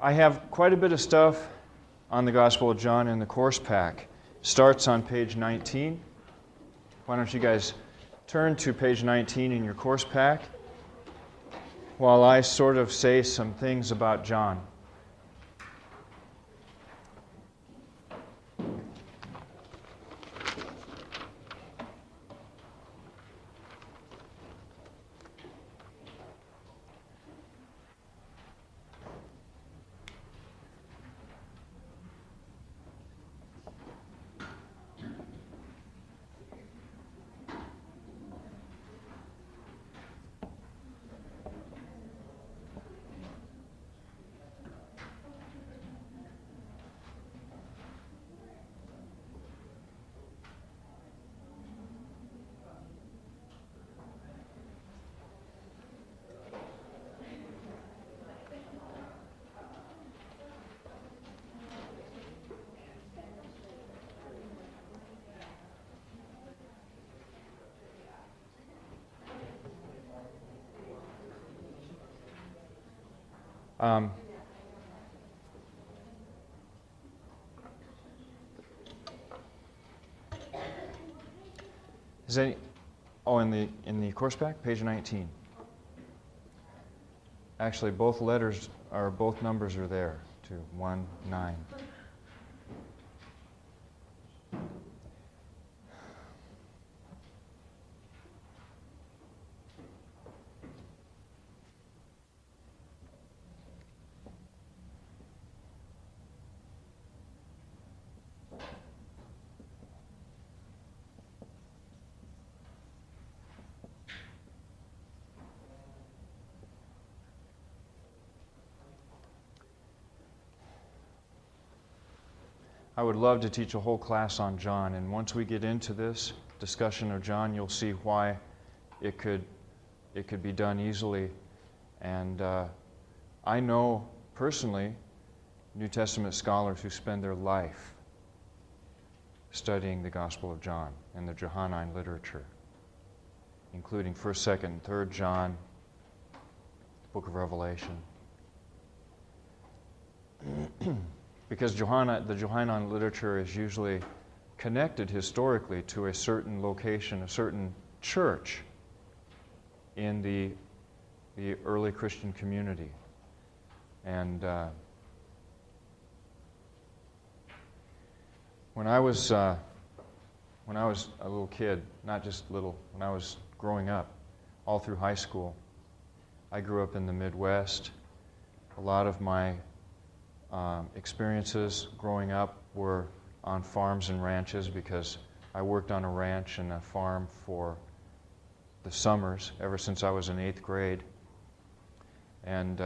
I have quite a bit of stuff on the Gospel of John in the course pack. Starts on page 19. Why don't you guys turn to page 19 in your course pack while I sort of say some things about John. Is any? Oh, in the course pack, page 19. Actually, both numbers are there. 2, 1, 9. I would love to teach a whole class on John, and once we get into this discussion of John, you'll see why it could be done easily. And I know personally New Testament scholars who spend their life studying the Gospel of John and the Johannine literature, including 1st, 2nd, and 3rd John, Book of Revelation. Because the Johannine literature is usually connected historically to a certain location, a certain church in the early Christian community. And when I was a little kid, not just little, when I was growing up, all through high school, I grew up in the Midwest. A lot of my experiences growing up were on farms and ranches because I worked on a ranch and a farm for the summers ever since I was in 8th grade. And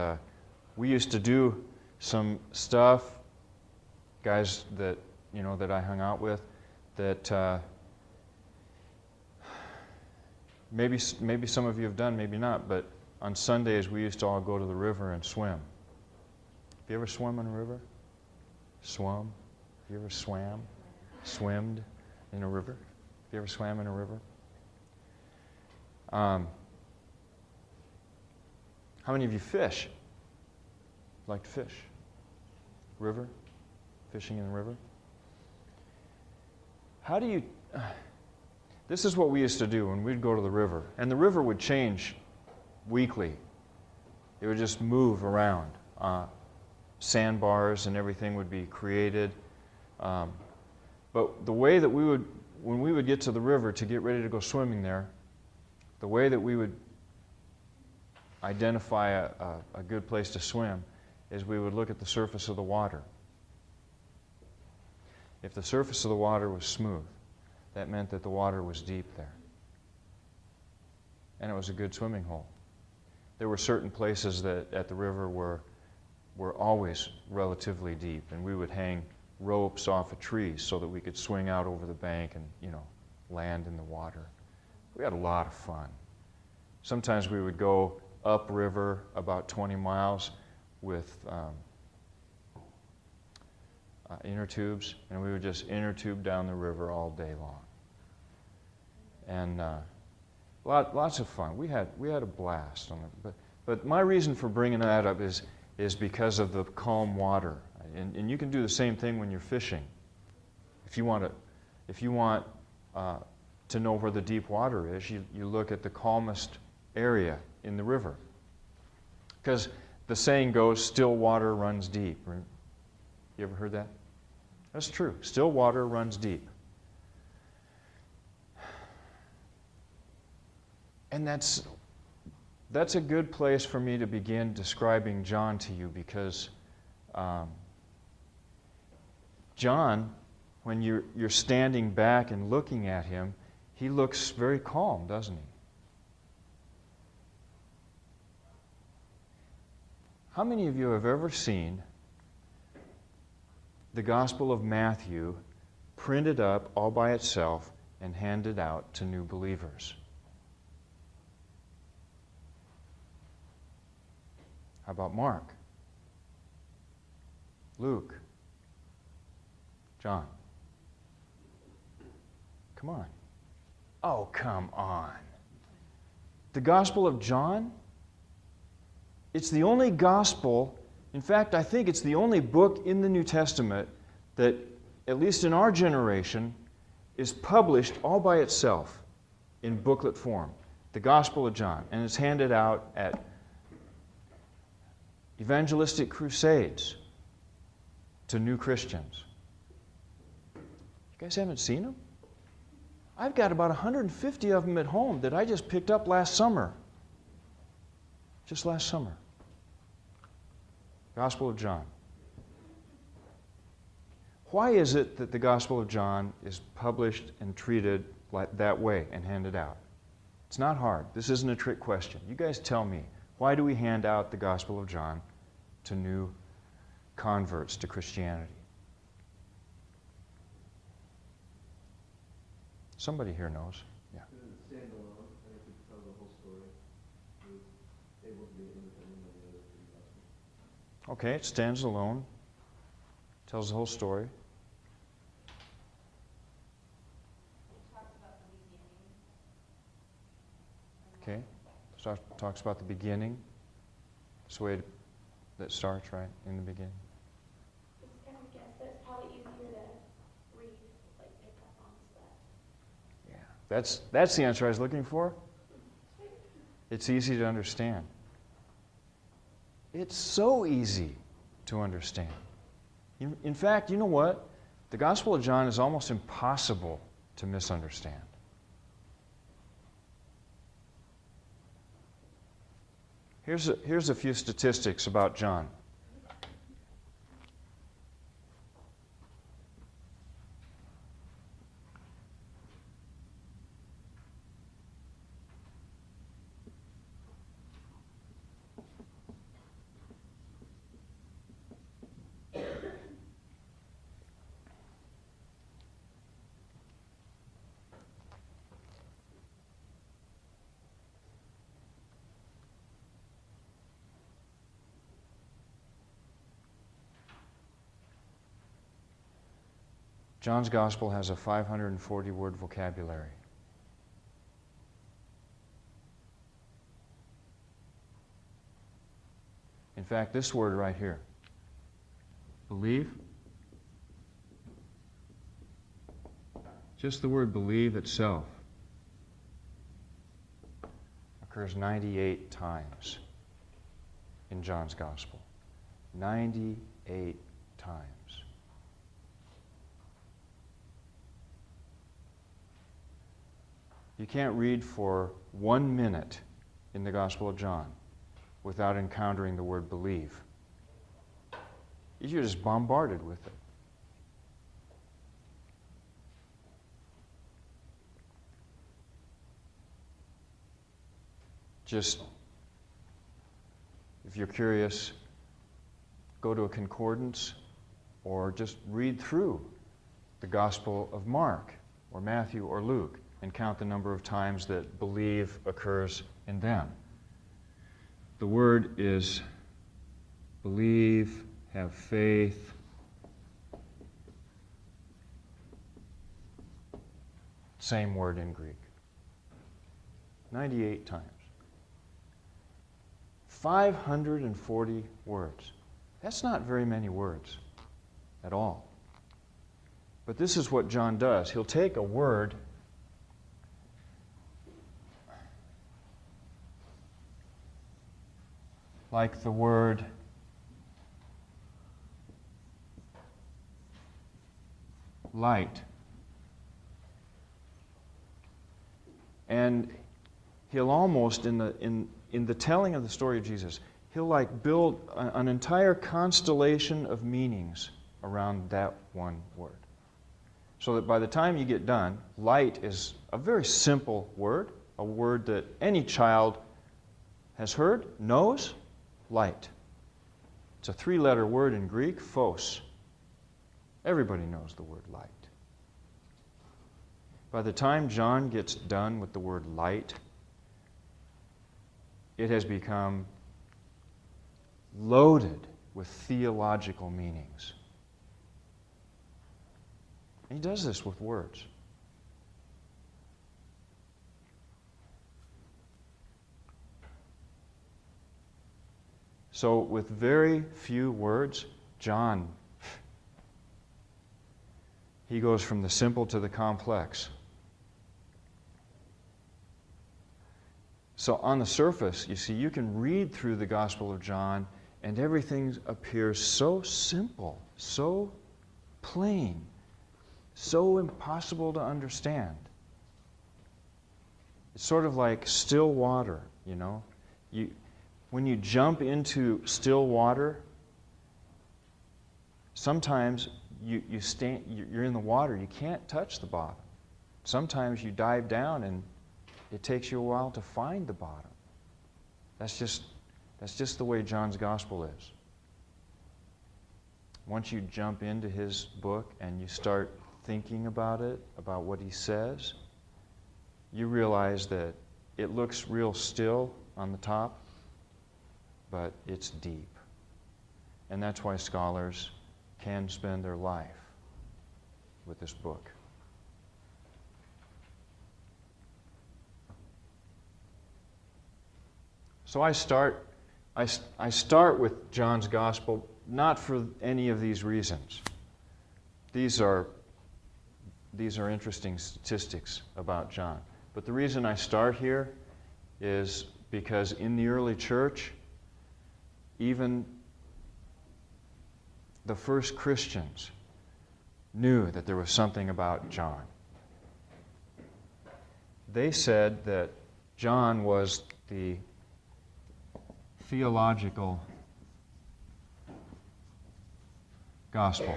we used to do some stuff, guys that I hung out with, that maybe some of you have done, maybe not, but on Sundays we used to all go to the river and swim. Have you ever swum in a river? Swum? You ever swam? Swimmed in a river? Have you ever swam in a river? How many of you fish? Like to fish? River? Fishing in the river? How do you... This is what we used to do when we'd go to the river. And the river would change weekly. It would just move around. Sandbars and everything would be created. But the way that when we would get to the river to get ready to go swimming there, the way that we would identify a good place to swim is we would look at the surface of the water. If the surface of the water was smooth, that meant that the water was deep there. And it was a good swimming hole. There were certain places that at the river were always relatively deep, and we would hang ropes off of trees so that we could swing out over the bank and, land in the water. We had a lot of fun. Sometimes we would go upriver about 20 miles with inner tubes, and we would just inner tube down the river all day long. And lots of fun. We had a blast on it. But my reason for bringing that up is is because of the calm water. And you can do the same thing when you're fishing. If you want to know where the deep water is, you look at the calmest area in the river. Because the saying goes, still water runs deep. Right? You ever heard that? That's true. Still water runs deep. And that's a good place for me to begin describing John to you, because John, when you're standing back and looking at him, he looks very calm, doesn't he? How many of you have ever seen the Gospel of Matthew printed up all by itself and handed out to new believers? How about Mark? Luke? John? Come on. Oh, come on. The Gospel of John? It's the only gospel, in fact, I think it's the only book in the New Testament that, at least in our generation, is published all by itself in booklet form. The Gospel of John. And it's handed out at evangelistic crusades to new Christians. You guys haven't seen them? I've got about 150 of them at home that I just picked up last summer. Just last summer. Gospel of John. Why is it that the Gospel of John is published and treated that way and handed out? It's not hard. This isn't a trick question. You guys tell me. Why do we hand out the Gospel of John to new converts to Christianity? Somebody here knows. Yeah. Stand alone, and it could tell the whole story. It was able to be independent of the other three gospels. Okay, it stands alone, tells the whole story. It talks about the beginning. Okay, talks about the beginning. It's the way that starts, right, in the beginning. It's kind of guess that's probably easier to read, like pick up on stuff. Yeah, that's the answer I was looking for. It's easy to understand. It's so easy to understand. In fact, you know what? The Gospel of John is almost impossible to misunderstand. Here's a few statistics about John. John's Gospel has a 540-word vocabulary. In fact, this word right here, believe, just the word believe itself occurs 98 times in John's Gospel. 98 times. You can't read for 1 minute in the Gospel of John without encountering the word believe. You're just bombarded with it. Just, if you're curious, go to a concordance or just read through the Gospel of Mark or Matthew or Luke and count the number of times that believe occurs in them. The word is believe, have faith. Same word in Greek. 98 times. 540 words. That's not very many words at all. But this is what John does. He'll take a word like the word light. And he'll almost, in the telling of the story of Jesus, he'll like build an entire constellation of meanings around that one word. So that by the time you get done, light is a very simple word, a word that any child has heard, knows, light. It's a 3-letter word in Greek, phos. Everybody knows the word light. By the time John gets done with the word light, it has become loaded with theological meanings. And he does this with words. So, with very few words, John, he goes from the simple to the complex. So, on the surface, you see, you can read through the Gospel of John, and everything appears so simple, so plain, so impossible to understand. It's sort of like still water, you know. When you jump into still water, sometimes you're in the water, you can't touch the bottom. Sometimes you dive down and it takes you a while to find the bottom. That's just the way John's gospel is. Once you jump into his book and you start thinking about it, about what he says, you realize that it looks real still on the top, but it's deep. And that's why scholars can spend their life with this book. So I start with John's Gospel not for any of these reasons. These are interesting statistics about John. But the reason I start here is because in the early church, even the first Christians knew that there was something about John. They said that John was the theological gospel.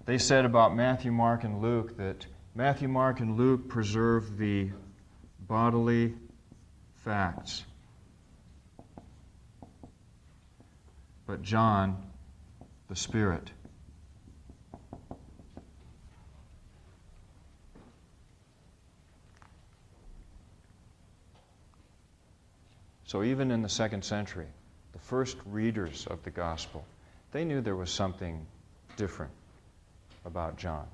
They said about Matthew, Mark, and Luke that Matthew, Mark, and Luke preserve the bodily facts, but John, the Spirit. So even in the 2nd century, the first readers of the gospel, they knew there was something different about John.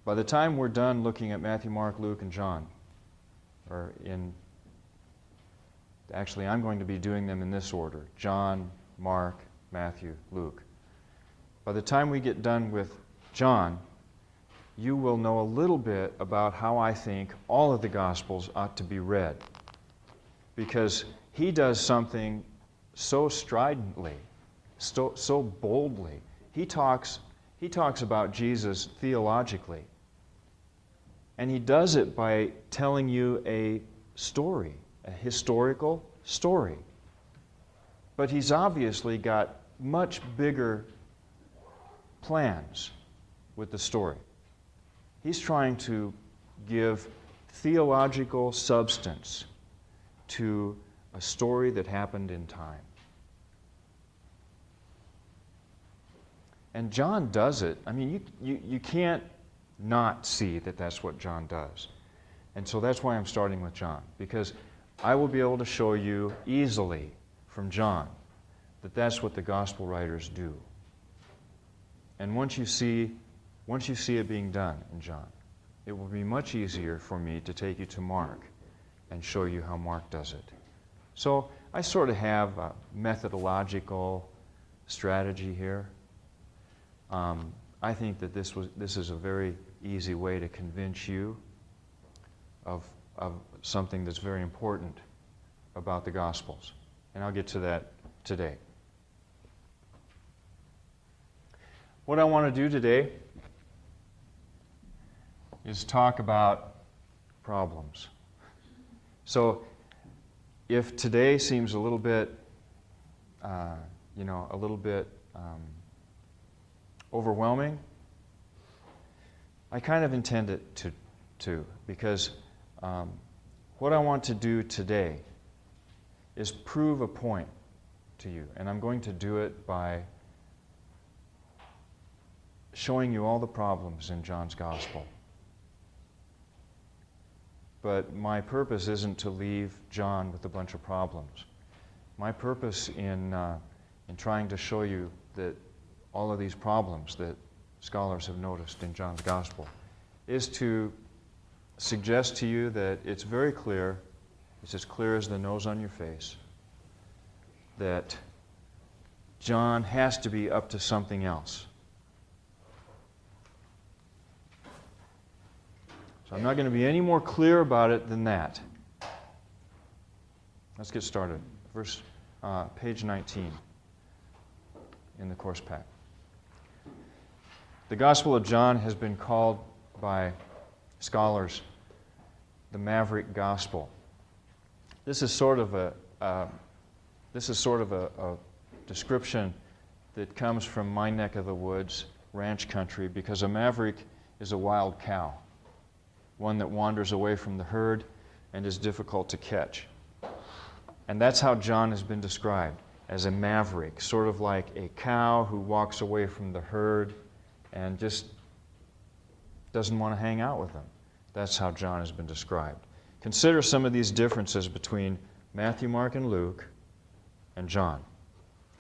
By the time we're done looking at Matthew, Mark, Luke, and John, actually I'm going to be doing them in this order: John, Mark, Matthew, Luke. By the time we get done with John, you will know a little bit about how I think all of the Gospels ought to be read. Because he does something so stridently, so boldly. He talks about Jesus theologically. And he does it by telling you a story, a historical story. But he's obviously got much bigger plans with the story. He's trying to give theological substance to a story that happened in time. And John does it. I mean, you can't not see that that's what John does. And so that's why I'm starting with John, because I will be able to show you easily from John that that's what the gospel writers do. And once you see it being done in John, it will be much easier for me to take you to Mark and show you how Mark does it. So I sort of have a methodological strategy here. I think that this is a very easy way to convince you of something that's very important about the Gospels. And I'll get to that today. What I want to do today is talk about problems. So if today seems a little bit, overwhelming, I kind of intend it to because what I want to do today is prove a point to you, and I'm going to do it by showing you all the problems in John's Gospel. But my purpose isn't to leave John with a bunch of problems. My purpose in trying to show you that all of these problems that scholars have noticed in John's Gospel is to suggest to you that it's very clear, it's as clear as the nose on your face, that John has to be up to something else. So I'm not going to be any more clear about it than that. Let's get started. Page 19 in the course pack. The Gospel of John has been called by scholars the Maverick Gospel. This is sort of a description that comes from my neck of the woods, ranch country, because a maverick is a wild cow, one that wanders away from the herd and is difficult to catch. And that's how John has been described, as a maverick, sort of like a cow who walks away from the herd and just doesn't want to hang out with them. That's how John has been described. Consider some of these differences between Matthew, Mark, and Luke and John.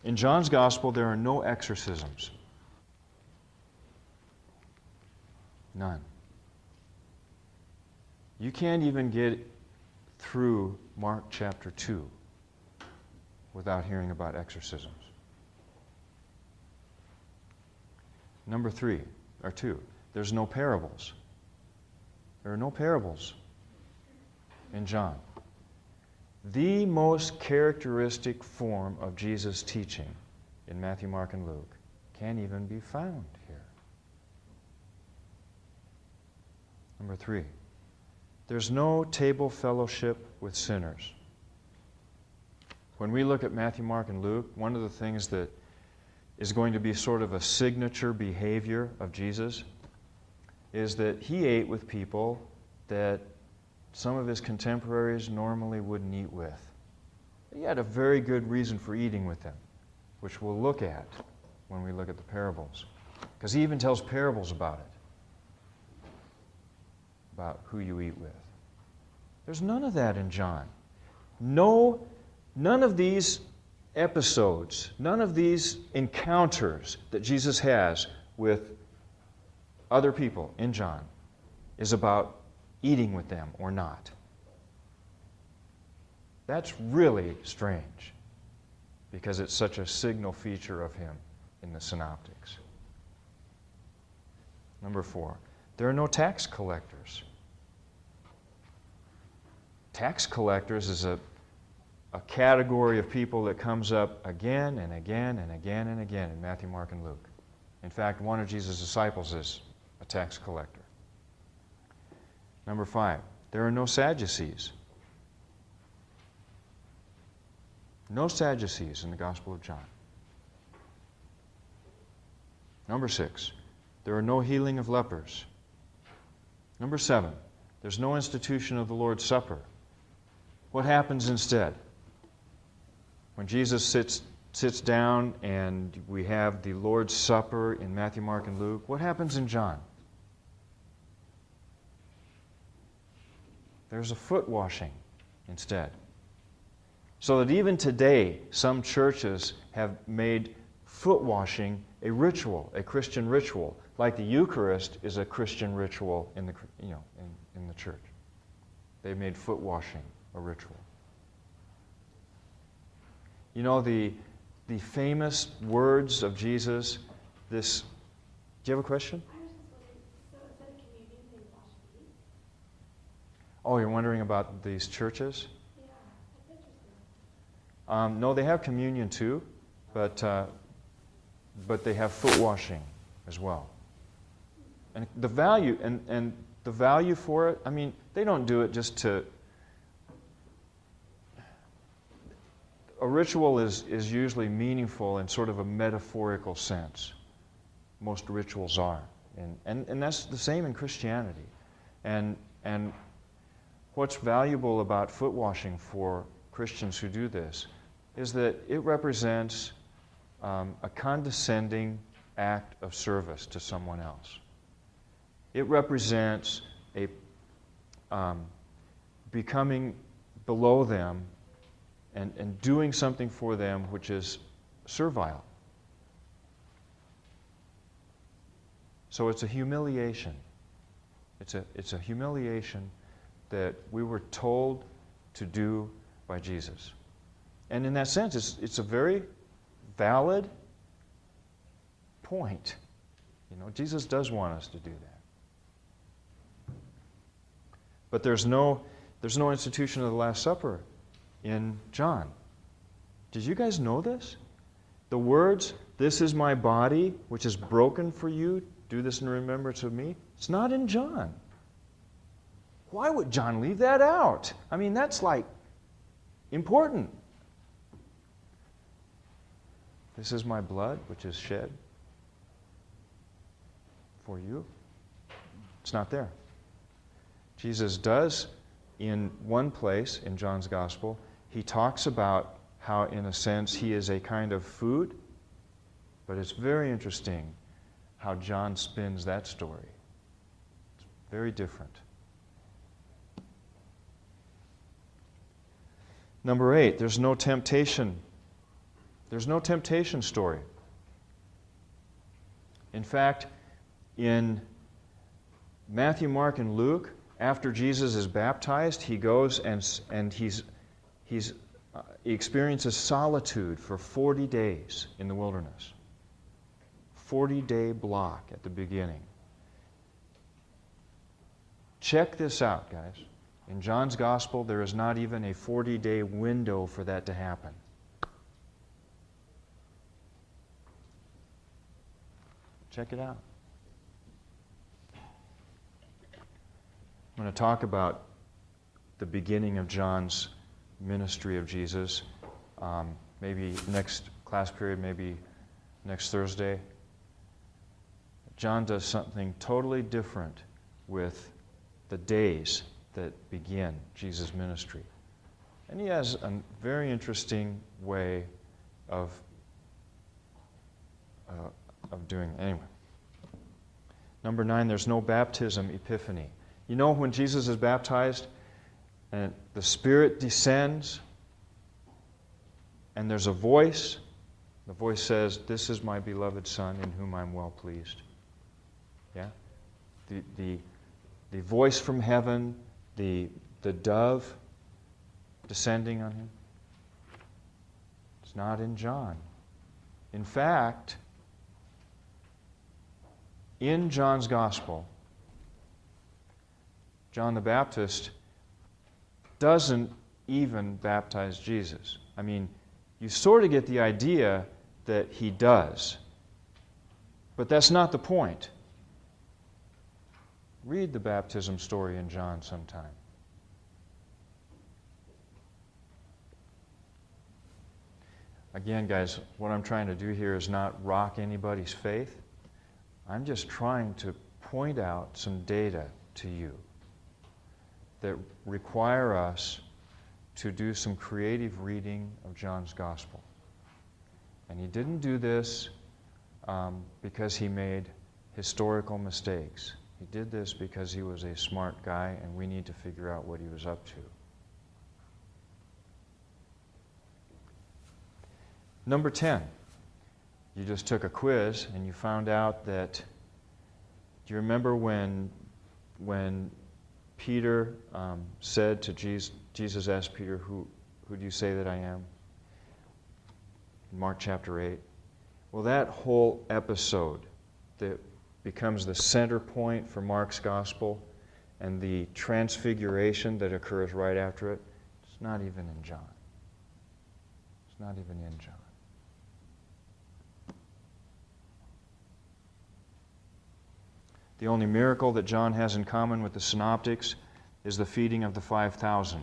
In John's Gospel, there are no exorcisms. None. You can't even get through Mark chapter 2 without hearing about exorcisms. Number 2, there's no parables. There are no parables in John. The most characteristic form of Jesus' teaching in Matthew, Mark, and Luke can't even be found here. Number 3, there's no table fellowship with sinners. When we look at Matthew, Mark, and Luke, one of the things that is going to be sort of a signature behavior of Jesus is that he ate with people that some of his contemporaries normally wouldn't eat with. He had a very good reason for eating with them, which we'll look at when we look at the parables. Because he even tells parables about it, about who you eat with. There's none of that in John. None of these episodes, none of these encounters that Jesus has with other people in John is about eating with them or not. That's really strange because it's such a signal feature of him in the synoptics. Number 4, there are no tax collectors. Tax collectors is a category of people that comes up again and again and again and again in Matthew, Mark, and Luke. In fact, one of Jesus' disciples is a tax collector. Number 5, there are no Sadducees. No Sadducees in the Gospel of John. Number 6, there are no healing of lepers. Number 7, there's no institution of the Lord's Supper. What happens instead? When Jesus sits down and we have the Lord's Supper in Matthew, Mark, and Luke, what happens in John? There's a foot washing instead. So that even today, some churches have made foot washing a ritual, a Christian ritual, like the Eucharist is a Christian ritual in the, in the church. They made foot washing a ritual. You know, the famous words of Jesus, this, do you have a question? I was just wondering, so instead of communion, they wash feet? Oh, you're wondering about these churches? Yeah, that's interesting. No, they have communion too, but they have foot washing as well. And the value and the value for it, I mean, they don't do it just to. A ritual is usually meaningful in sort of a metaphorical sense. Most rituals are, and that's the same in Christianity. And what's valuable about foot washing for Christians who do this is that it represents a condescending act of service to someone else. It represents a becoming below them and doing something for them which is servile. So it's a humiliation. It's a humiliation that we were told to do by Jesus. And in that sense, it's a very valid point. You know, Jesus does want us to do that. But there's no institution of the Last Supper in John. Did you guys know this? The words, "This is my body, which is broken for you. Do this in remembrance of me." It's not in John. Why would John leave that out? I mean, that's like important. This is my blood, which is shed for you. It's not there. Jesus does, in one place in John's Gospel, he talks about how, in a sense, he is a kind of food, but it's very interesting how John spins that story. It's very different. Number 8, there's no temptation. There's no temptation story. In fact, in Matthew, Mark, and Luke, after Jesus is baptized, he goes and he experiences solitude for 40 days in the wilderness. 40-day block at the beginning. Check this out, guys. In John's Gospel, there is not even a 40-day window for that to happen. Check it out. I'm going to talk about the beginning of John's ministry of Jesus, maybe next class period, maybe next Thursday. John does something totally different with the days that begin Jesus' ministry. And he has a very interesting way of doing it. Anyway. Number 9, there's no baptism epiphany. You know, when Jesus is baptized and the Spirit descends and there's a voice, the voice says, "This is my beloved Son in whom I'm well pleased." Yeah? The voice from heaven, the dove descending on him. It's not in John. In fact, in John's Gospel, John the Baptist doesn't even baptize Jesus. I mean, you sort of get the idea that he does, but that's not the point. Read the baptism story in John sometime. Again, guys, what I'm trying to do here is not rock anybody's faith. I'm just trying to point out some data to you that require us to do some creative reading of John's Gospel. And he didn't do this because he made historical mistakes. He did this because he was a smart guy, and we need to figure out what he was up to. Number 10, you just took a quiz and you found out that, do you remember when Peter said to Jesus asked Peter, who do you say that I am? In Mark chapter 8. Well, that whole episode that becomes the center point for Mark's gospel and the transfiguration that occurs right after it, it's not even in John. It's not even in John. The only miracle that John has in common with the synoptics is the feeding of the 5,000.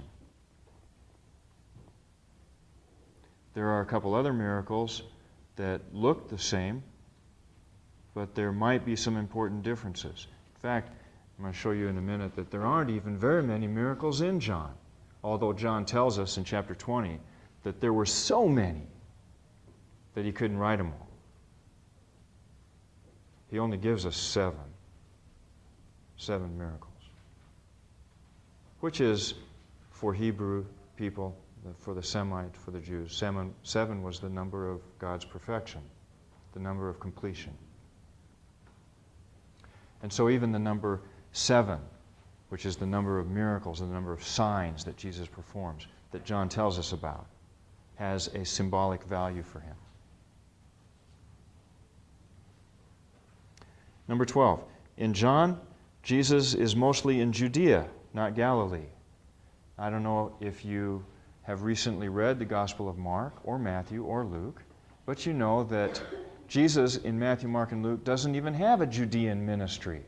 There are a couple other miracles that look the same, but there might be some important differences. In fact, I'm going to show you in a minute that there aren't even very many miracles in John, although John tells us in chapter 20 that there were so many that he couldn't write them all. He only gives us seven miracles, which is, for Hebrew people, for the Semite, for the Jews, seven was the number of God's perfection, the number of completion. And so even the number 7, which is the number of miracles and the number of signs that Jesus performs, that John tells us about, has a symbolic value for him. Number 12. In John, Jesus is mostly in Judea, not Galilee. I don't know if you have recently read the Gospel of Mark or Matthew or Luke, but you know that Jesus in Matthew, Mark, and Luke doesn't even have a Judean ministry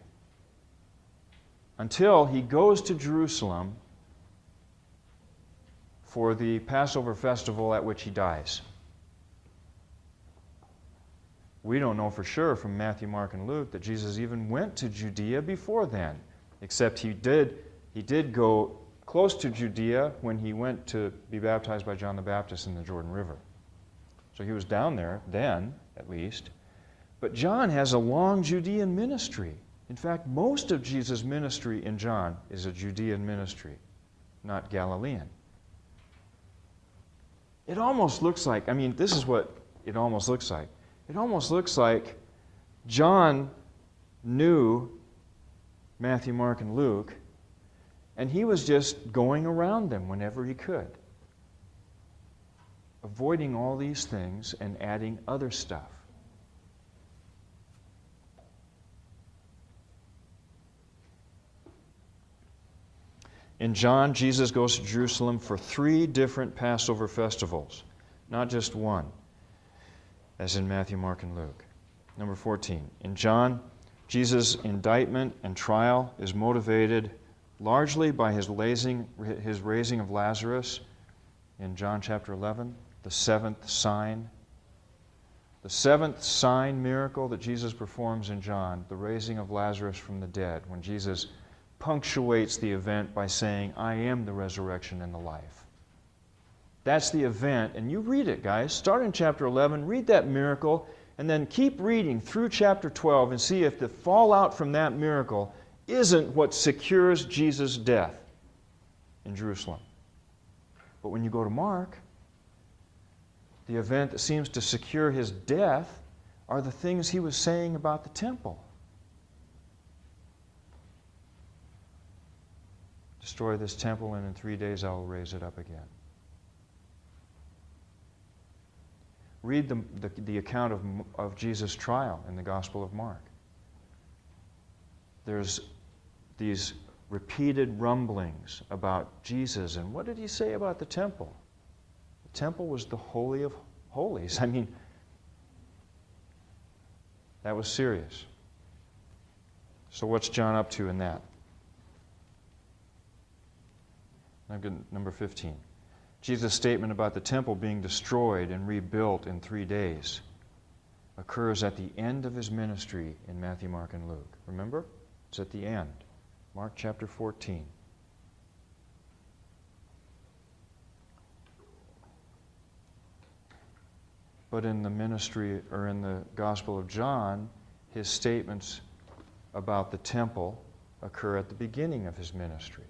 until he goes to Jerusalem for the Passover festival at which he dies. We don't know for sure from Matthew, Mark, and Luke that Jesus even went to Judea before then, except he did go close to Judea when he went to be baptized by John the Baptist in the Jordan River. So he was down there then, at least. But John has a long Judean ministry. In fact, most of Jesus' ministry in John is a Judean ministry, not Galilean. It almost looks like, this is what it almost looks like. It almost looks like John knew Matthew, Mark, and Luke, and he was just going around them whenever he could, avoiding all these things and adding other stuff. In John, Jesus goes to Jerusalem for 3 different Passover festivals, not just one, as in Matthew, Mark, and Luke. Number 14. In John, Jesus' indictment and trial is motivated largely by his raising of Lazarus in John chapter 11, the 7th sign. The 7th sign miracle that Jesus performs in John, the raising of Lazarus from the dead, when Jesus punctuates the event by saying, I am the resurrection and the life. That's the event, and you read it, guys. Start in chapter 11, read that miracle, and then keep reading through chapter 12 and see if the fallout from that miracle isn't what secures Jesus' death in Jerusalem. But when you go to Mark, the event that seems to secure his death are the things he was saying about the temple. Destroy this temple, and in 3 days I will raise it up again. Read the account of Jesus' trial in the Gospel of Mark. There's these repeated rumblings about Jesus, and what did he say about the temple? The temple was the Holy of Holies. That was serious. So what's John up to in that? Number 15. Jesus' statement about the temple being destroyed and rebuilt in 3 days occurs at the end of his ministry in Matthew, Mark, and Luke. Remember? It's at the end. Mark chapter 14. But in the ministry, or in the Gospel of John, his statements about the temple occur at the beginning of his ministry.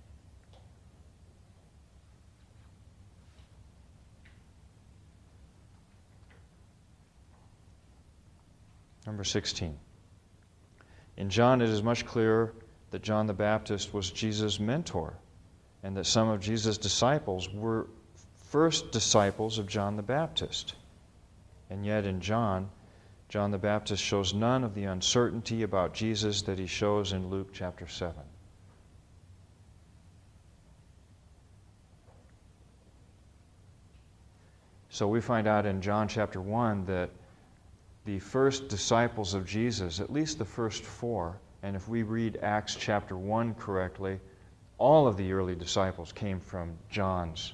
Number 16. In John, it is much clearer that John the Baptist was Jesus' mentor, and that some of Jesus' disciples were first disciples of John the Baptist. And yet in John the Baptist shows none of the uncertainty about Jesus that he shows in Luke chapter 7. So we find out in John chapter 1 that the first disciples of Jesus, at least the first 4, and if we read Acts chapter 1 correctly, all of the early disciples came from John's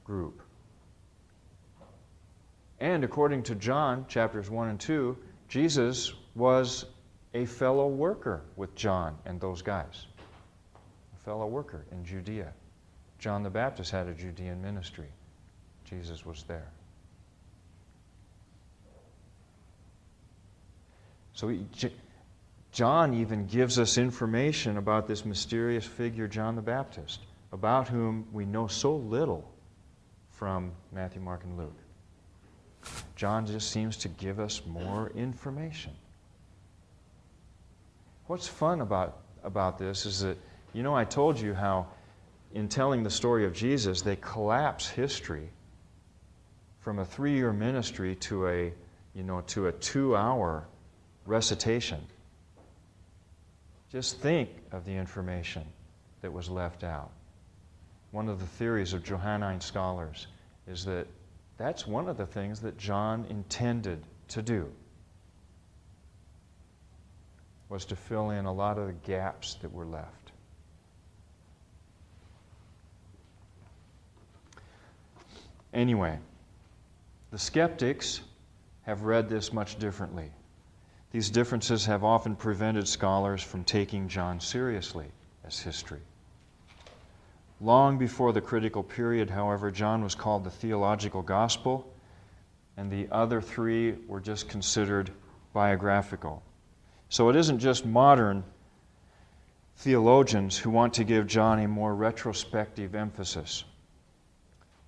group. And according to John chapters 1 and 2, Jesus was a fellow worker with John and those guys. A fellow worker in Judea. John the Baptist had a Judean ministry. Jesus was there. So John even gives us information about this mysterious figure, John the Baptist, about whom we know so little from Matthew, Mark, and Luke. John just seems to give us more information. What's fun about this is that, I told you how in telling the story of Jesus, they collapse history from a 3-year ministry to a 2-hour recitation. Just think of the information that was left out. One of the theories of Johannine scholars is that that's one of the things that John intended to do, was to fill in a lot of the gaps that were left. Anyway, the skeptics have read this much differently. These differences have often prevented scholars from taking John seriously as history. Long before the critical period, however, John was called the theological gospel, and the other 3 were just considered biographical. So it isn't just modern theologians who want to give John a more retrospective emphasis.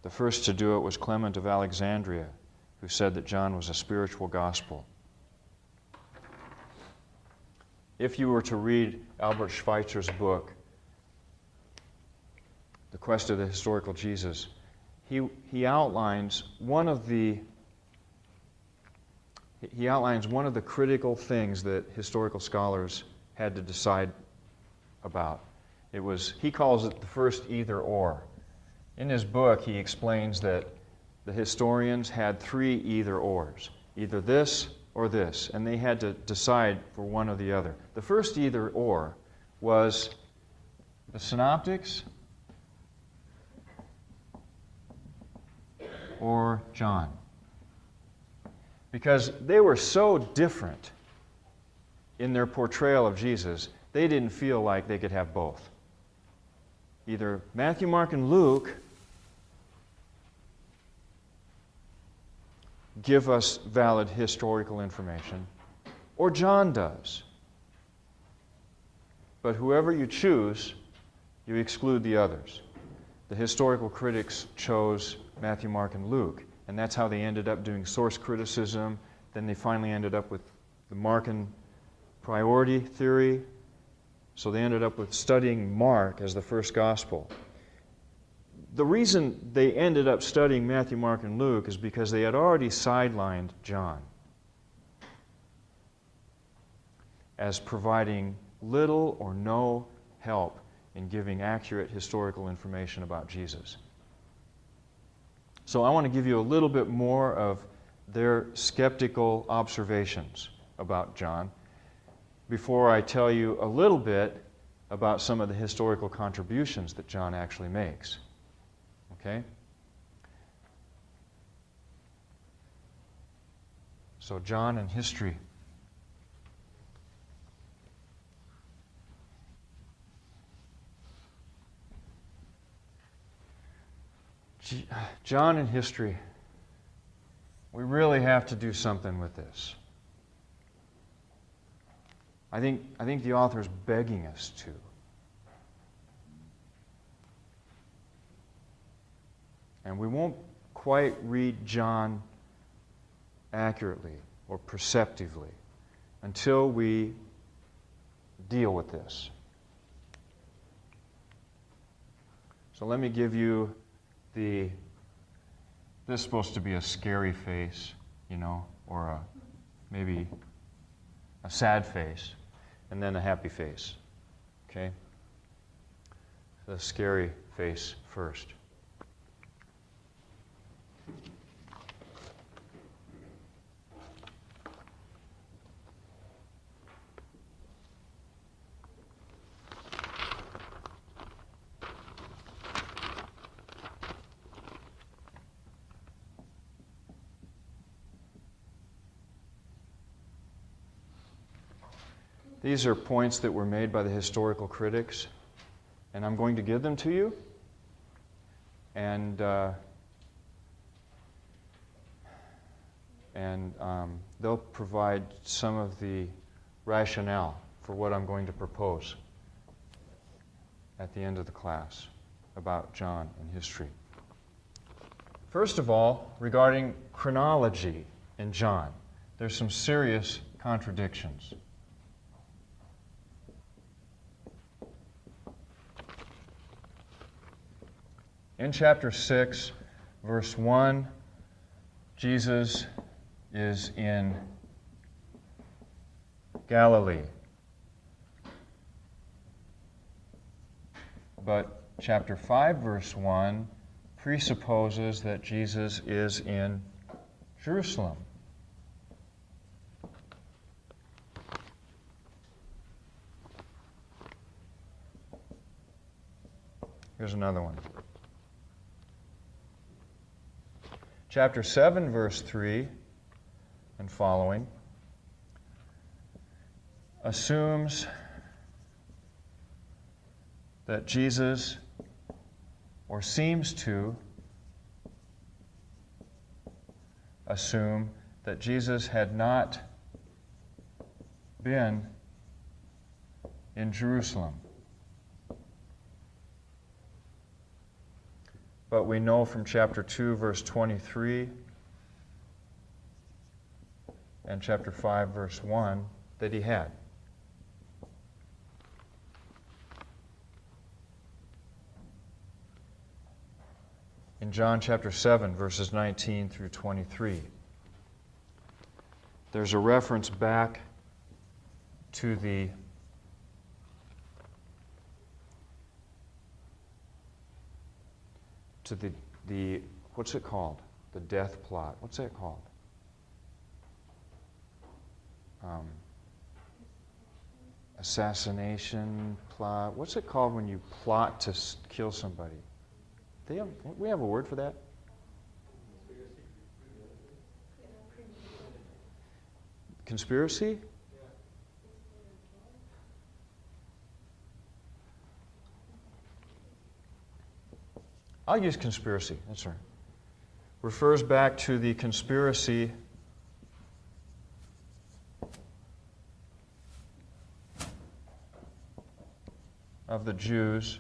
The first to do it was Clement of Alexandria, who said that John was a spiritual gospel. If you were to read Albert Schweitzer's book, The Quest of the Historical Jesus, he outlines one of the critical things that historical scholars had to decide about. He calls it the first either or. In his book, he explains that the historians had 3 either ors, either this or this, and they had to decide for one or the other. The first either or was the synoptics or John. Because they were so different in their portrayal of Jesus, they didn't feel like they could have both. Either Matthew, Mark, and Luke give us valid historical information, or John does. But whoever you choose, you exclude the others. The historical critics chose Matthew, Mark, and Luke, and that's how they ended up doing source criticism. Then they finally ended up with the Markan priority theory. So they ended up with studying Mark as the first gospel. The reason they ended up studying Matthew, Mark, and Luke is because they had already sidelined John as providing little or no help in giving accurate historical information about Jesus. So I want to give you a little bit more of their skeptical observations about John before I tell you a little bit about some of the historical contributions that John actually makes. Okay? So John and history. John and history. We really have to do something with this. I think the author's begging us to. And we won't quite read John accurately or perceptively until we deal with this. So let me give you this is supposed to be a scary face, or maybe a sad face, and then a happy face. Okay? The scary face first. These are points that were made by the historical critics, and I'm going to give them to you. And they'll provide some of the rationale for what I'm going to propose at the end of the class about John and history. First of all, regarding chronology in John, there's some serious contradictions. In chapter 6, verse 1, Jesus is in Galilee. But chapter 5, verse 1 presupposes that Jesus is in Jerusalem. Here's another one. Chapter 7, verse 3 and following assumes that Jesus, or seems to assume that Jesus had not been in Jerusalem. But we know from chapter 2, verse 23, and chapter 5, verse 1, that he had. In John chapter 7, verses 19 through 23, there's a reference back to the what's it called? The death plot. What's that called? Assassination plot. What's it called when you plot to kill somebody? We have a word for that? Conspiracy? I'll use conspiracy. That's right. Refers back to the conspiracy of the Jews.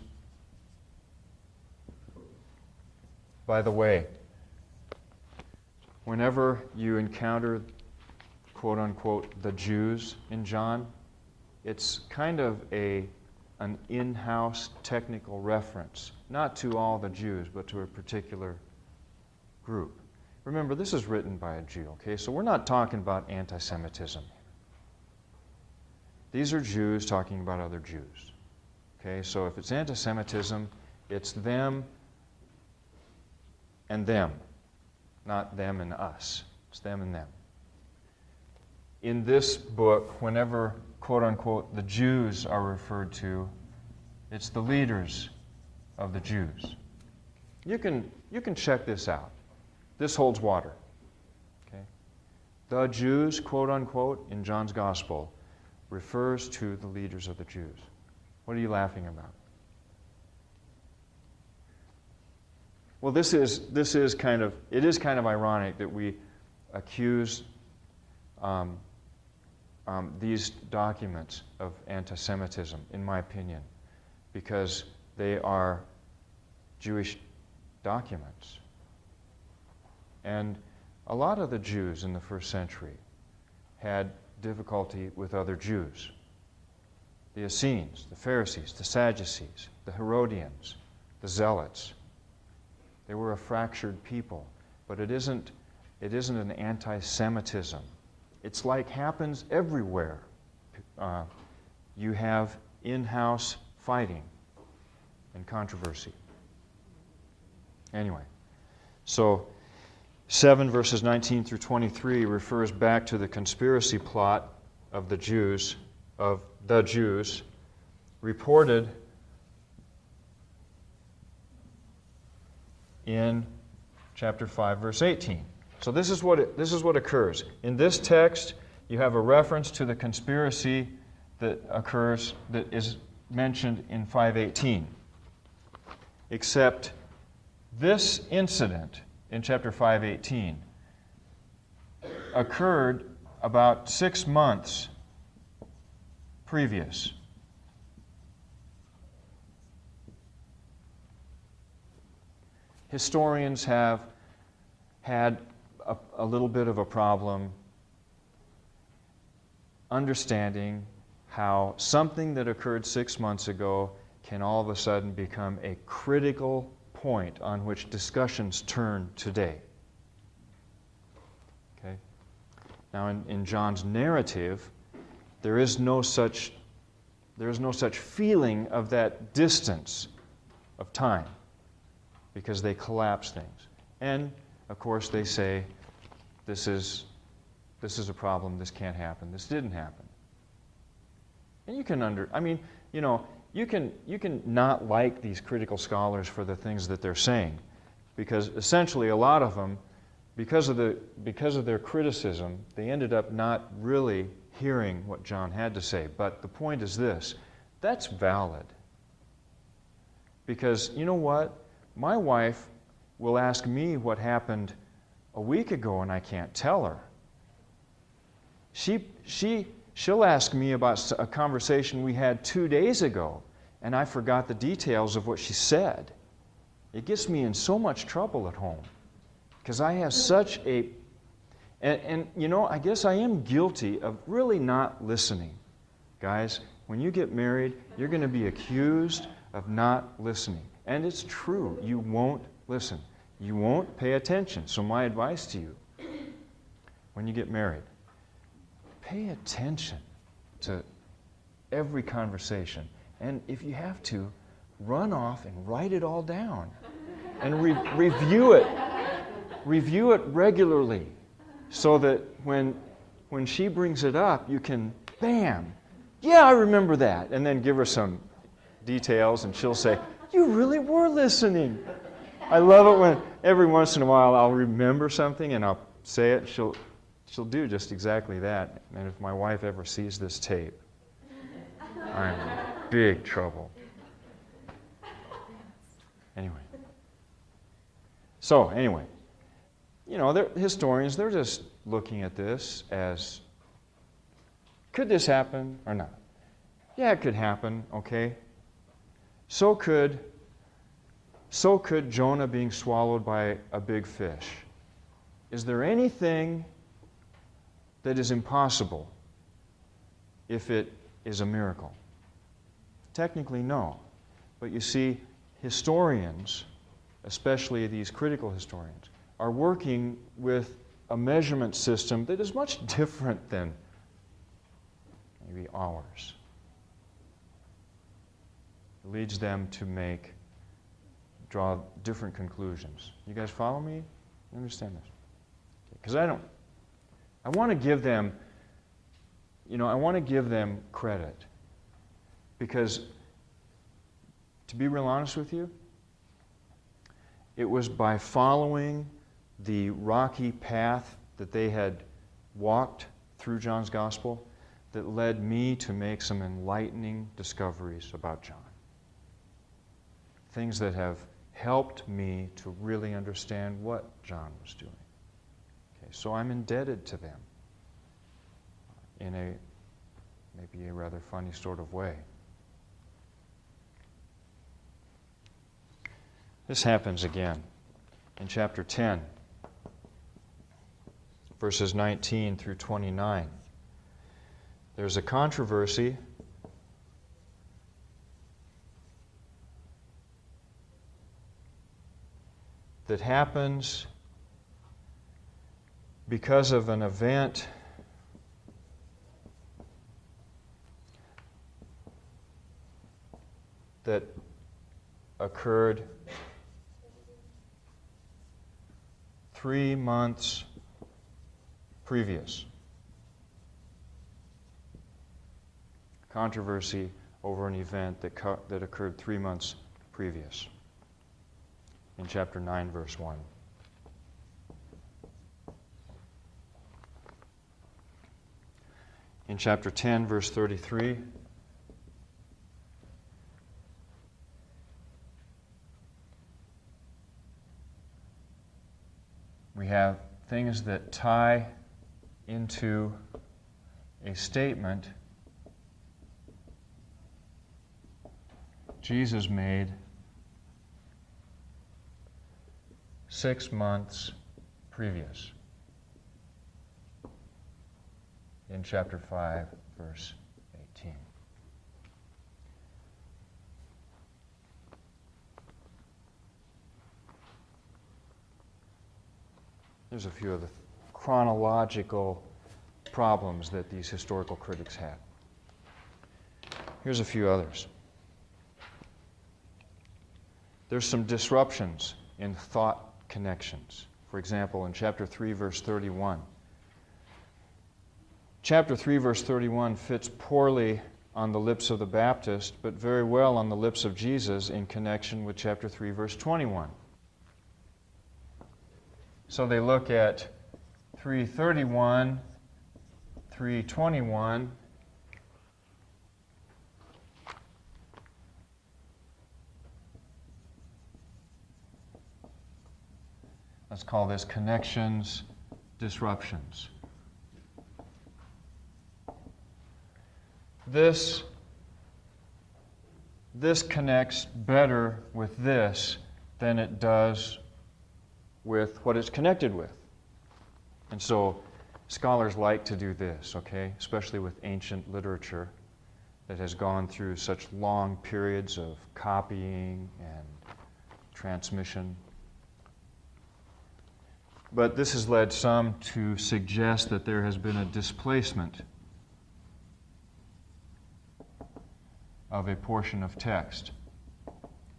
By the way, whenever you encounter, quote unquote, the Jews in John, it's kind of an in-house technical reference, not to all the Jews, but to a particular group. Remember, this is written by a Jew, okay? So we're not talking about anti-Semitism. These are Jews talking about other Jews, okay? So if it's anti-Semitism, it's them and them, not them and us. It's them and them. In this book, whenever, quote unquote, the Jews are referred to, it's the leaders of the Jews. You can check this out. This holds water. Okay? The Jews, quote unquote, in John's Gospel, refers to the leaders of the Jews. What are you laughing about? Well, it is kind of ironic that we accuse these documents of anti-Semitism, in my opinion, because they are Jewish documents. And a lot of the Jews in the first century had difficulty with other Jews. The Essenes, the Pharisees, the Sadducees, the Herodians, the Zealots. They were a fractured people, but it isn't an anti-Semitism. It's like happens everywhere. You have in-house fighting and controversy. Anyway, so 7 verses 19 through 23 refers back to the conspiracy plot of the Jews, reported in chapter 5, verse 18. So this is what occurs. In this text, you have a reference to the conspiracy that is mentioned in 5:18. Except this incident in chapter 5:18 occurred about 6 months previous. Historians have had a little bit of a problem understanding how something that occurred 6 months ago can all of a sudden become a critical point on which discussions turn today. Okay? Now, in John's narrative, there is no such feeling of that distance of time, because they collapse things. And, of course, they say, this is a problem, this can't happen, this didn't happen. And you can not like these critical scholars for the things that they're saying, because essentially a lot of them, because of their criticism, they ended up not really hearing what John had to say. But the point is this: that's valid. Because you know what? My wife will ask me what happened a week ago and I can't tell her. She'll ask me about a conversation we had 2 days ago, and I forgot the details of what she said. It gets me in so much trouble at home, because I have such a... And I guess I am guilty of really not listening. Guys, when you get married, you're going to be accused of not listening. And it's true, you won't listen. You won't pay attention. So my advice to you, when you get married, pay attention to every conversation. And if you have to, run off and write it all down. And review it. Review it regularly, so that when she brings it up, you can, bam, yeah, I remember that. And then give her some details, and she'll say, you really were listening. I love it when every once in a while I'll remember something and I'll say it. She'll do just exactly that. And if my wife ever sees this tape, I'm in big trouble. Anyway. So, historians, they're just looking at this as, could this happen or not? Yeah, it could happen, okay? So could Jonah being swallowed by a big fish. Is there anything that is impossible if it is a miracle? Technically, no. But you see, historians, especially these critical historians, are working with a measurement system that is much different than maybe ours. It leads them to draw different conclusions. You guys follow me? You understand this? Because I want to give them, credit. Because, to be real honest with you, it was by following the rocky path that they had walked through John's Gospel that led me to make some enlightening discoveries about John. Things that have helped me to really understand what John was doing. Okay, so I'm indebted to them in maybe a rather funny sort of way. This happens again in chapter 10, verses 19 through 29. there's a controversy that happens because of an event that occurred 3 months previous. Controversy over an event that occurred 3 months previous. In chapter 9, verse 1. In chapter 10, verse 33, we have things that tie into a statement Jesus made 6 months previous. In chapter 5, verse 18. There's a few of the chronological problems that these historical critics had. Here's a few others. There's some disruptions in thought connections. For example, in chapter 3, verse 31. Chapter 3, verse 31 fits poorly on the lips of the Baptist, but very well on the lips of Jesus in connection with chapter 3, verse 21. So they look at 3:31, 3:21, let's call this connections, disruptions. This connects better with this than it does with what it's connected with. And so scholars like to do this, okay? Especially with ancient literature that has gone through such long periods of copying and transmission. But this has led some to suggest that there has been a displacement of a portion of text,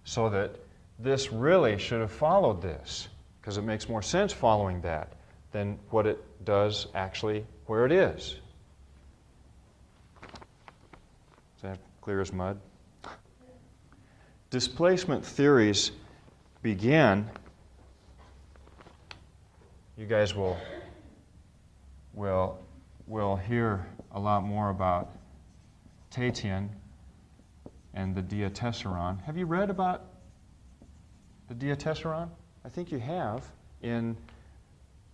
so that this really should have followed this, because it makes more sense following that than what it does actually where it is. Is that clear as mud? Displacement theories begin, you guys will hear a lot more about Tatian and the Diatessaron. Have you read about the Diatessaron? I think you have in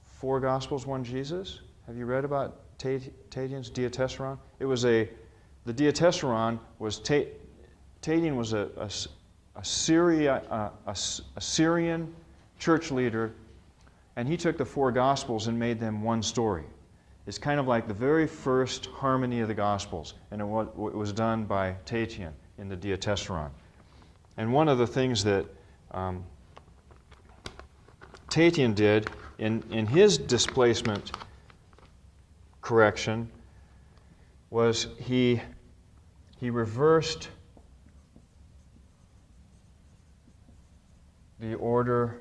4 Gospels, 1 Jesus. Have you read about Tatian's Diatessaron? It was the Diatessaron was Tatian was a Syrian church leader, and he took the 4 Gospels and made them one story. It's kind of like the very first harmony of the Gospels, and it was done by Tatian in the Diatessaron. And one of the things that Tatian did in his displacement correction was he reversed the order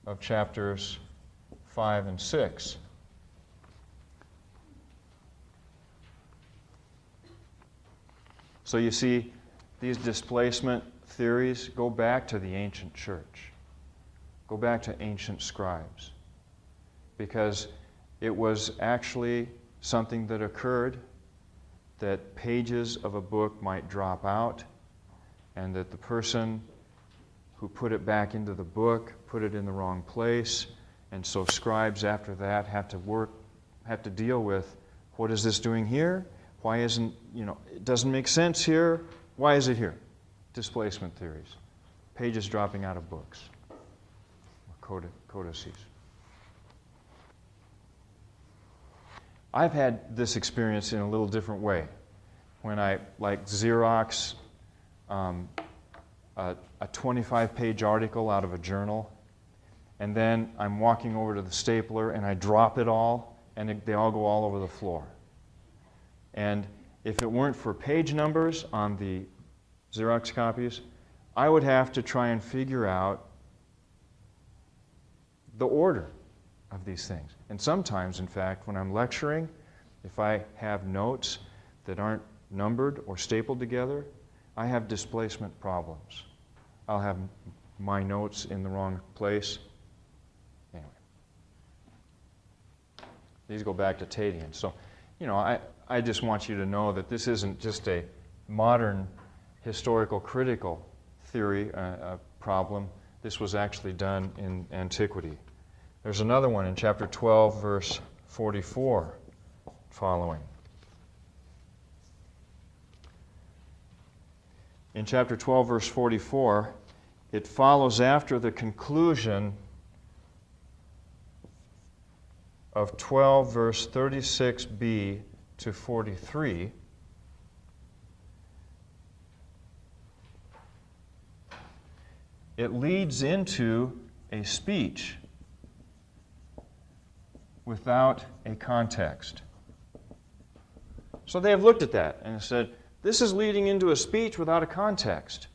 of chapters 5 and 6. So you see, these displacement theories go back to the ancient church, go back to ancient scribes, because it was actually something that occurred, that pages of a book might drop out, and that the person who put it back into the book put it in the wrong place, and so scribes after that have to deal with, what is this doing here? Why isn't, it doesn't make sense here. Why is it here? Displacement theories. Pages dropping out of books. Codices. I've had this experience in a little different way. When I Xerox a 25-page article out of a journal, and then I'm walking over to the stapler and I drop it all, and they all go all over the floor. And if it weren't for page numbers on the Xerox copies, I would have to try and figure out the order of these things. And sometimes, in fact, when I'm lecturing, if I have notes that aren't numbered or stapled together, I have displacement problems. I'll have my notes in the wrong place. Anyway. These go back to Tadian. So, I just want you to know that this isn't just a modern historical critical theory problem. This was actually done in antiquity. There's another one in chapter 12, verse 44 following. In chapter 12, verse 44, it follows after the conclusion of 12, verse 36b to 43. It leads into a speech without a context. So they have looked at that and said, this is leading into a speech without a context.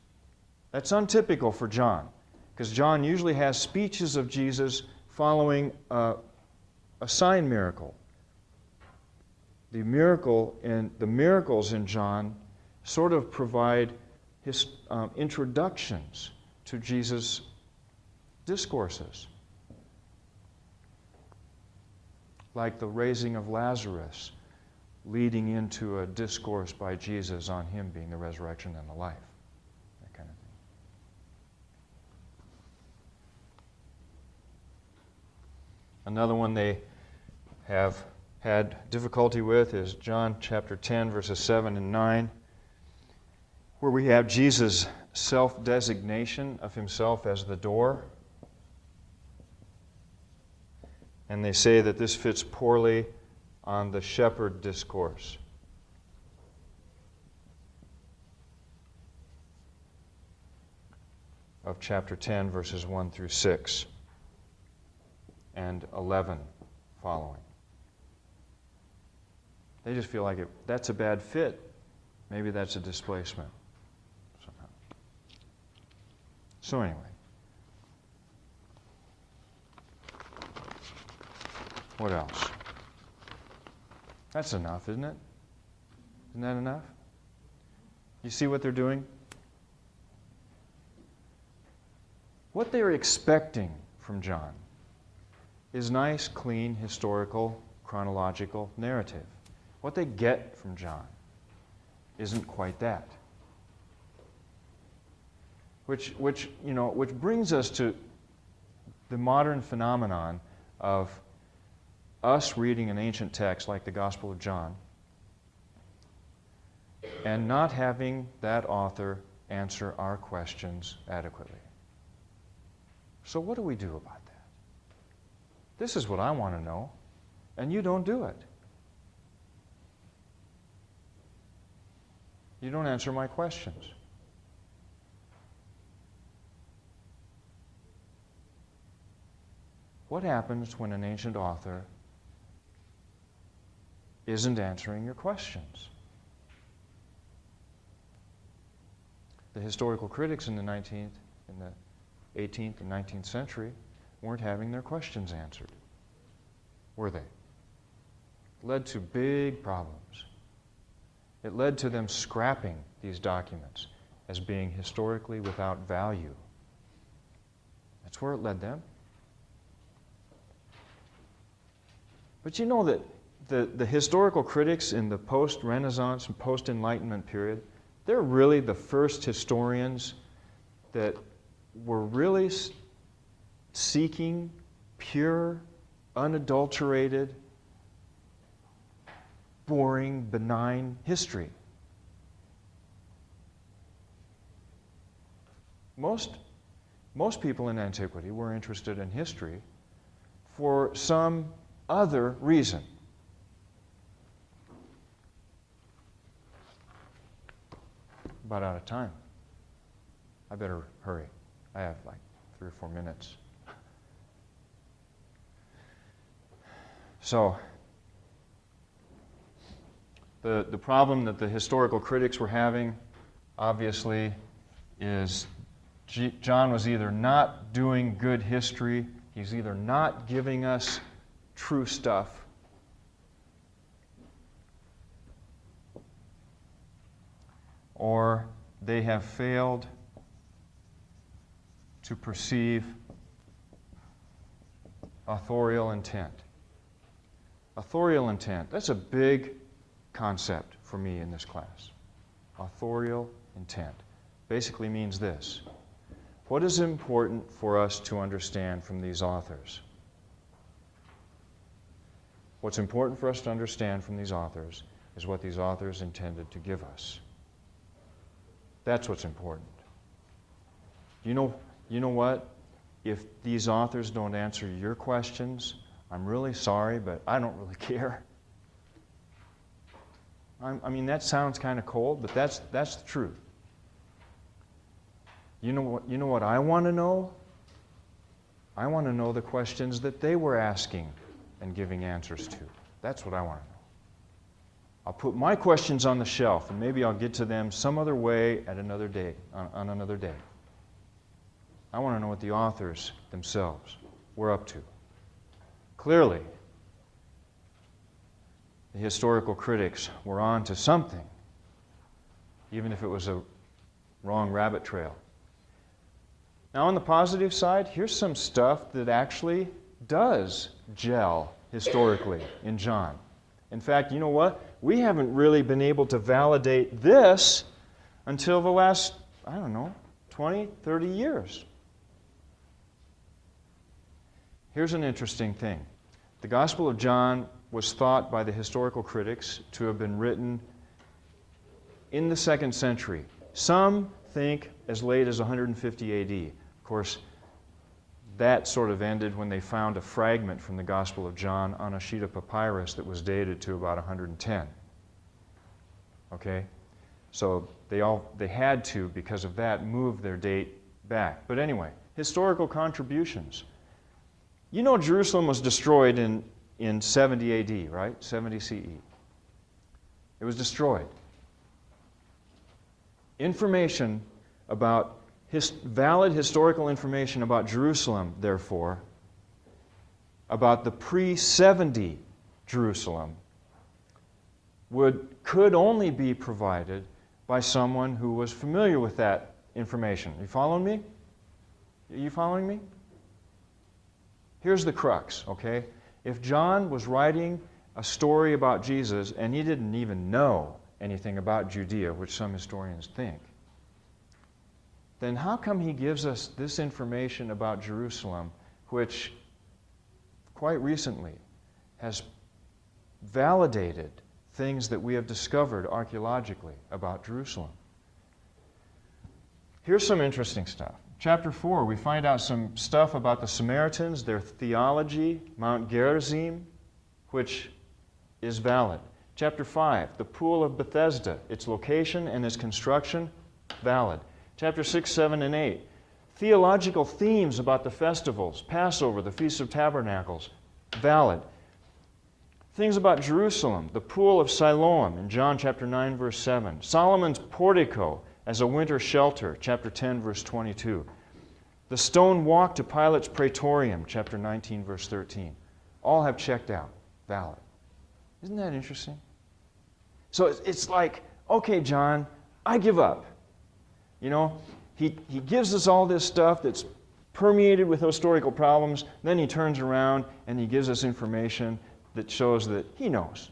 That's untypical for John, because John usually has speeches of Jesus following a sign miracle. The miracles in John sort of provide his introductions to Jesus' discourses, like the raising of Lazarus, leading into a discourse by Jesus on him being the resurrection and the life, that kind of thing. Another one they have had difficulty with is John chapter 10, verses 7 and 9, where we have Jesus' self-designation of himself as the door. And they say that this fits poorly on the shepherd discourse. Of chapter 10, verses 1 through 6 and 11 following. They just feel like that's a bad fit. Maybe that's a displacement somehow. So anyway. What else? That's enough, isn't it? Isn't that enough? You see what they're doing? What they're expecting from John is nice, clean, historical, chronological narrative. What they get from John isn't quite that. Which brings us to the modern phenomenon of us reading an ancient text like the Gospel of John and not having that author answer our questions adequately. So what do we do about that? This is what I want to know, and you don't do it. You don't answer my questions. What happens when an ancient author isn't answering your questions? The historical critics in the 18th and 19th century weren't having their questions answered, were they? It led to big problems. It led to them scrapping these documents as being historically without value. That's where it led them. But you know that the historical critics in the post-Renaissance and post-Enlightenment period, they're really the first historians that were really seeking pure, unadulterated, boring, benign history. Most people in antiquity were interested in history for some other reason. about out of time. I better hurry. I have like 3 or 4 minutes. So, the problem that the historical critics were having, obviously, is John was either not doing good history, he's either not giving us true stuff, or they have failed to perceive authorial intent. Authorial intent, that's a big concept for me in this class. Authorial intent basically means this. What is important for us to understand from these authors? What's important for us to understand from these authors is what these authors intended to give us. That's what's important. You know what? If these authors don't answer your questions, I'm really sorry, but I don't really care. I mean, that sounds kind of cold, but that's the truth. You know what I want to know? I want to know the questions that they were asking and giving answers to. That's what I want to know. I'll put my questions on the shelf, and maybe I'll get to them some other way at another day, on another day. I want to know what the authors themselves were up to. Clearly, the historical critics were on to something, even if it was a wrong rabbit trail. Now, on the positive side, here's some stuff that actually does gel historically in John. In fact, you know what? We haven't really been able to validate this until the last, 20, 30 years. Here's an interesting thing. The Gospel of John was thought by the historical critics to have been written in the 2nd century. Some think as late as 150 AD. Of course, that sort of ended when they found a fragment from the Gospel of John on a sheet of papyrus that was dated to about 110. Okay? So they had to, because of that, move their date back. But anyway, historical contributions. You know Jerusalem was destroyed in 70 AD, right? 70 CE. It was destroyed. Information about valid historical information about Jerusalem, therefore, about the pre-70 Jerusalem, could only be provided by someone who was familiar with that information. You following me? Are you following me? Here's the crux, okay? If John was writing a story about Jesus and he didn't even know anything about Judea, which some historians think, then how come he gives us this information about Jerusalem, which quite recently has validated things that we have discovered archaeologically about Jerusalem? Here's some interesting stuff. Chapter 4, we find out some stuff about the Samaritans, their theology, Mount Gerizim, which is valid. Chapter 5, the Pool of Bethesda, its location and its construction, valid. Chapter 6, 7, and 8, theological themes about the festivals, Passover, the Feast of Tabernacles, valid. Things about Jerusalem, the Pool of Siloam in John chapter 9, verse 7, Solomon's portico as a winter shelter, chapter 10, verse 22, the stone walk to Pilate's praetorium, chapter 19, verse 13, all have checked out, valid. Isn't that interesting? So it's like, okay, John, I give up. You know, he gives us all this stuff that's permeated with historical problems, then he turns around and he gives us information that shows that he knows.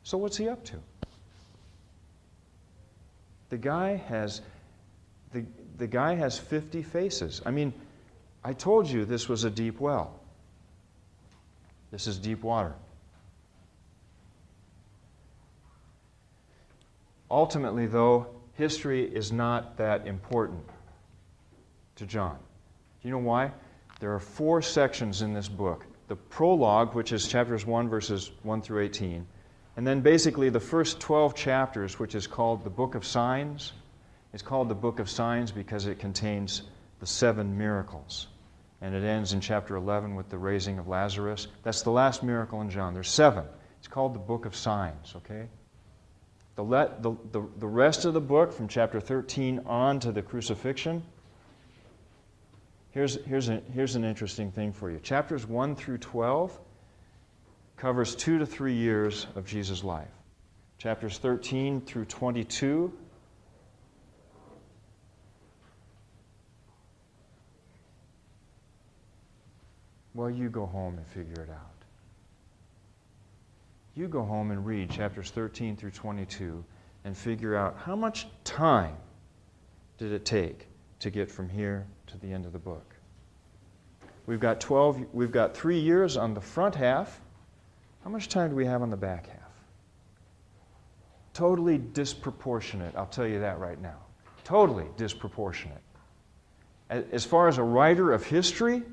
So what's he up to? The guy has 50 faces. I mean, I told you this was a deep well. This is deep water. Ultimately, though, history is not that important to John. Do you know why? There are 4 sections in this book. The prologue, which is chapters 1, verses 1 through 18, And then basically the first 12 chapters, which is called the Book of Signs, is called the Book of Signs because it contains the 7 miracles. And it ends in chapter 11 with the raising of Lazarus. That's the last miracle in John. There's 7. It's called the Book of Signs, okay? The rest of the book, from chapter 13 on to the crucifixion, here's an interesting thing for you. Chapters 1 through 12 covers 2 to 3 years of Jesus' life. Chapters 13 through 22 well, you go home and figure it out. You go home and read chapters 13 through 22 and figure out how much time did it take to get from here to the end of the book. We've got 3 years on the front half. How much time do we have on the back half? Totally disproportionate, I'll tell you that right now. Totally disproportionate. As far as a writer of history,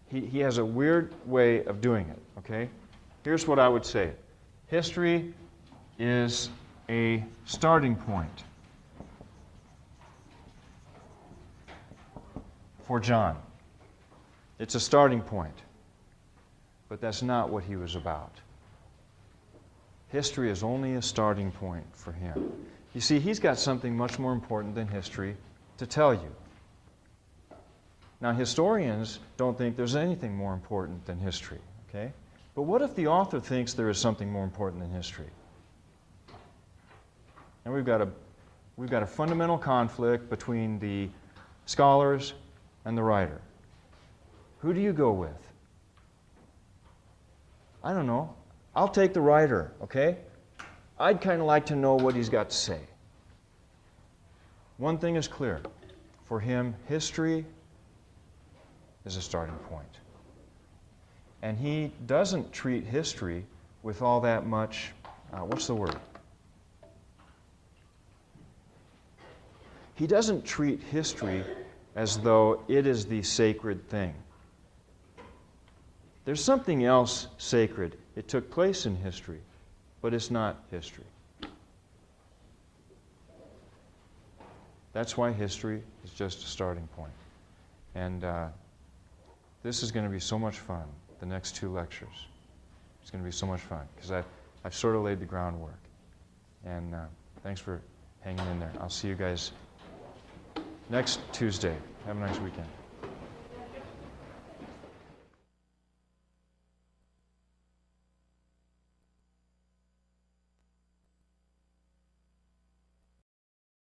he has a weird way of doing it, okay? Here's what I would say. History is a starting point for John. It's a starting point. But that's not what he was about. History is only a starting point for him. You see, he's got something much more important than history to tell you. Now, historians don't think there's anything more important than history, okay? But what if the author thinks there is something more important than history? And we've got a fundamental conflict between the scholars and the writer. Who do you go with? I don't know. I'll take the writer, okay? I'd kind of like to know what he's got to say. One thing is clear. For him, history is a starting point. And he doesn't treat history with all that much, what's the word? He doesn't treat history as though it is the sacred thing. There's something else sacred. It took place in history, but it's not history. That's why history is just a starting point. And this is going to be so much fun, the next 2 lectures. It's going to be so much fun, because I've sort of laid the groundwork. And thanks for hanging in there. I'll see you guys next Tuesday. Have a nice weekend.